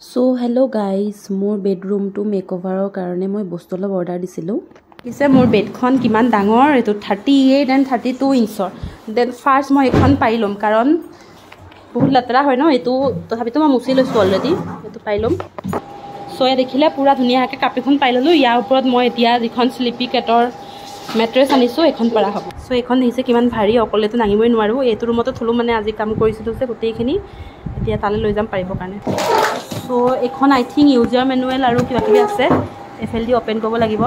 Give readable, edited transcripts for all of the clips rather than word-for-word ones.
So hello guys, মোৰ bedroom two মেকওভাৰৰ কাৰণে মই বস্তু অলপ অৰ্ডাৰ দিছিলোঁ। পিছে মোৰ বেডখন কিমান ডাঙৰ, এইটো 38 and 32 ইঞ্চৰ। দেন ফাৰ্ষ্ট মই এখন পাই ল'ম কাৰণ বহুত লেতেৰা হয় ন, এইটো তথাপিতো মই মুচি লৈছোঁ অলৰেডি, এইটো পাই ল'ম। চ' এয়া দেখিলে পুৰা ধুনীয়াকৈ কাপখন পাই ল'লোঁ। ইয়াৰ ওপৰত মই এতিয়া যিখন স্লিপি কেটৰ মেট্ৰেছ আনিছোঁ এইখন পৰা হ'ব। চ' এইখন দেখিছে কিমান ভাৰী, অকলেতো দাঙিবই নোৱাৰোঁ। এইটো ৰুমতে থ'লোঁ, মানে আজি কাম কৰিছিলোঁ যে গোটেইখিনি, এতিয়া তালৈ লৈ যাম পাৰিবৰ কাৰণে। চ' এইখন আই থিংক ইউজাৰ মেনুৱেল আৰু কিবা কিবি আছে, এফালেদি অ'পেন কৰিব লাগিব।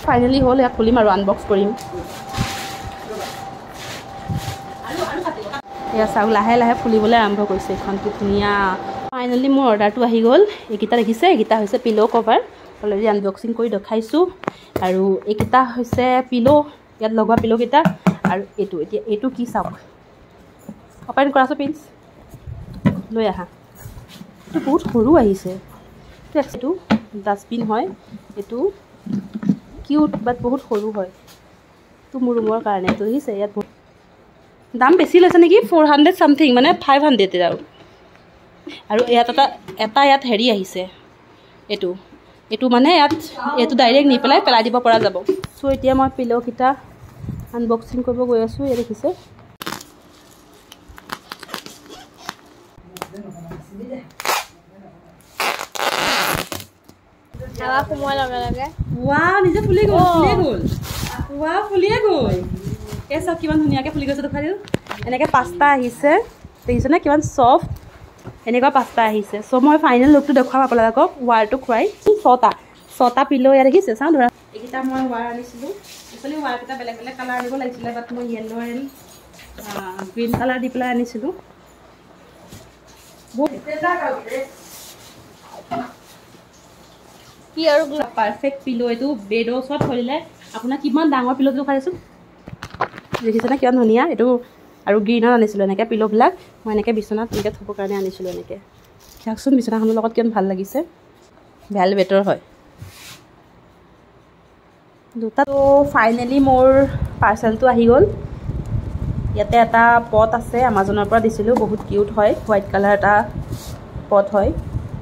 ফাইনেলি হ'ল, ইয়াক খুলিম আৰু আনবক্স কৰিম। এয়া চাওক, লাহে লাহে ফুলিবলৈ আৰম্ভ কৰিছে এইখন, কি ধুনীয়া। ফাইনেলি মোৰ অৰ্ডাৰটো আহি গ'ল। এইকেইটা দেখিছে, এইকেইটা হৈছে পিল' কভাৰ, অলৰেডি আনবক্সিং কৰি দেখাইছোঁ। আৰু এইকেইটা হৈছে পিল', ইয়াত লগোৱা পিল'কেইটা। আৰু এইটো, এতিয়া এইটো কি চাওক, অ'পেন কৰাছোঁ প্লিজ, লৈ আহা। এইটো বহুত সৰু আহিছে, এইটো ডাষ্টবিন হয়, এইটো কিউট বাট বহুত সৰু হয়। এইটো মোৰ ৰুমৰ কাৰণে, এইটো দেখিছে, ইয়াত বহুত দাম বেছি লৈছে নেকি, 400 চামথিং, মানে 500 আৰু ইয়াত এটা ইয়াত হেৰি আহিছে, এইটো মানে ইয়াত এইটো ডাইৰেক্ট নি পেলাই দিব পৰা যাব। চ' এতিয়া মই পিল'কেইটা আনবক্সিং কৰিব গৈ আছোঁ। এই দেখিছে, নিজে ফুলি গ'ল। ফুলিয়ে গ'ল। এই চব কিমান ধুনীয়াকৈ ফুলি গৈছে, দেখাই দিওঁ। এনেকৈ 5টা আহিছে, দেখিছেনে কিমান চফ্ট, এনেকুৱা 5টা আহিছে। চ' মই ফাইনেল লুকটো দেখুৱাম আপোনালোকক, ৱাৰটো খুৱাই। 6টা পিল' ইয়াত দেখিছে, চাওঁ ধৰা। এইকেইটা মই ৱাৰ আনিছিলোঁ, একচুৱেলি ৱাৰকেইটা বেলেগ বেলেগ কালাৰ আনিব লাগিছিলে, বাট মই য়েল্ল' এণ্ড গ্ৰীণ কালাৰ দি পেলাই আনিছিলোঁ। কি আৰু পাৰফেক্ট পিল', এইটো বেডৰ ওচৰত থৈ আপোনাৰ কিমান ডাঙৰ পিল'টো খাইছোঁ, দেখিছেনে কিমান ধুনীয়া। এইটো আৰু গ্ৰীণত আনিছিলোঁ এনেকৈ পিল'বিলাক, মই এনেকৈ বিচনাত এনেকৈ থ'বৰ কাৰণে আনিছিলোঁ। এনেকৈ চাওকচোন বিচনাখনৰ লগত কিমান ভাল লাগিছে, ভেলভেটৰ হয় দুটা। তো ফাইনেলি মোৰ পাৰ্চেলটো আহি গ'ল। ইয়াতে এটা পট আছে, আমাজনৰ পৰা দিছিলোঁ, বহুত কিউট হয়, হোৱাইট কালাৰ এটা পট হয়।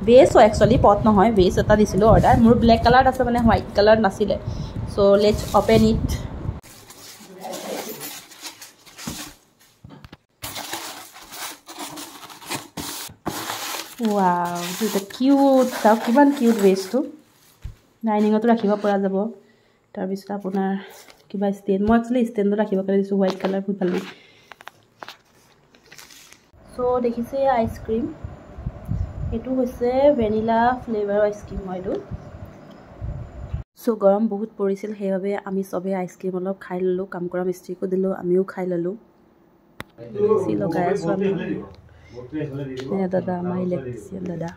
বেছ হয় একচুৱেলি, পট নহয়, বেছ এটা দিছিলোঁ অৰ্ডাৰ। মোৰ ব্লেক কালাৰত আছে, মানে হোৱাইট কালাৰত নাছিলে। চ' লেটছ অ'পেন ইট। ৱাও, এটা কিউট, চাওক কিমান কিউট বেছটো, ডাইনিঙতো ৰাখিব পৰা যাব। তাৰপিছত আপোনাৰ কিবা ষ্টেণ্ড, মই একচুৱেলি ষ্টেণ্ডত ৰাখিব কাৰণে দিছোঁ, হোৱাইট কালাৰ বহুত ভাল লাগিছে। চ' দেখিছে আইচক্ৰীম, এইটো হৈছে ভেনিলা ফ্লেভাৰৰ আইচক্ৰীম হয় এইটো। চ' গৰম বহুত পৰিছিল, সেইবাবে আমি চবেই আইচক্ৰীম অলপ খাই ল'লোঁ, কাম কৰা মিস্ত্ৰীকো দিলোঁ, আমিও খাই ল'লোঁ। বেছি লগাই আছোঁ আমি, দাদা আমাৰ ইলেক্ট্ৰিচিয়ান দাদা।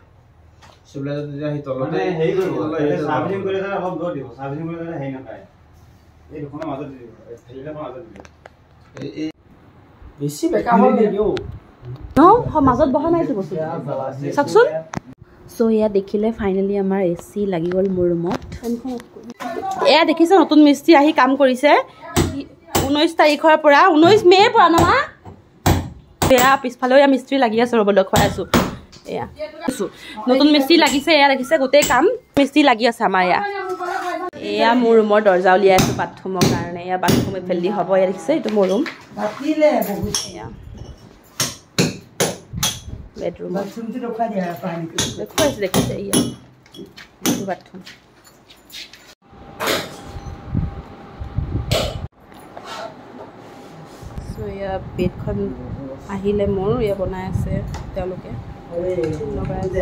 মাজত বহা নাইতো বস্তু, চাওকচোন। চ' এয়া দেখিলে ফাইনেলি আমাৰ AC লাগি গ'ল মোৰ ৰুমত। এয়া দেখিছে, নতুন মিস্ত্ৰী আহি কাম কৰিছে 19 তাৰিখৰ পৰা, 19 মে'ৰ পৰা নহয়। এয়া পিছফালেও এয়া মিস্ত্ৰী লাগি আছে, ৰ'ব দেখুৱাই আছোঁ। এয়া নতুন মিস্ত্ৰী লাগিছে, এয়া দেখিছে গোটেই কাম মিস্ত্ৰী লাগি আছে আমাৰ। এয়া মোৰ ৰুমৰ দৰ্জা উলিয়াই আছোঁ বাথৰুমৰ কাৰণে। এয়া বাথৰুম এইফালেদি হ'ব, এয়া দেখিছে, এইটো মোৰ ৰুম। বেডৰুম দেখুৱাইছোঁ, দেখিছে, এয়া বাথৰুম। চ' এয়া বেডখন আহিলে মোৰ, এয়া বনাই আছে তেওঁলোকে, লগাই আছে।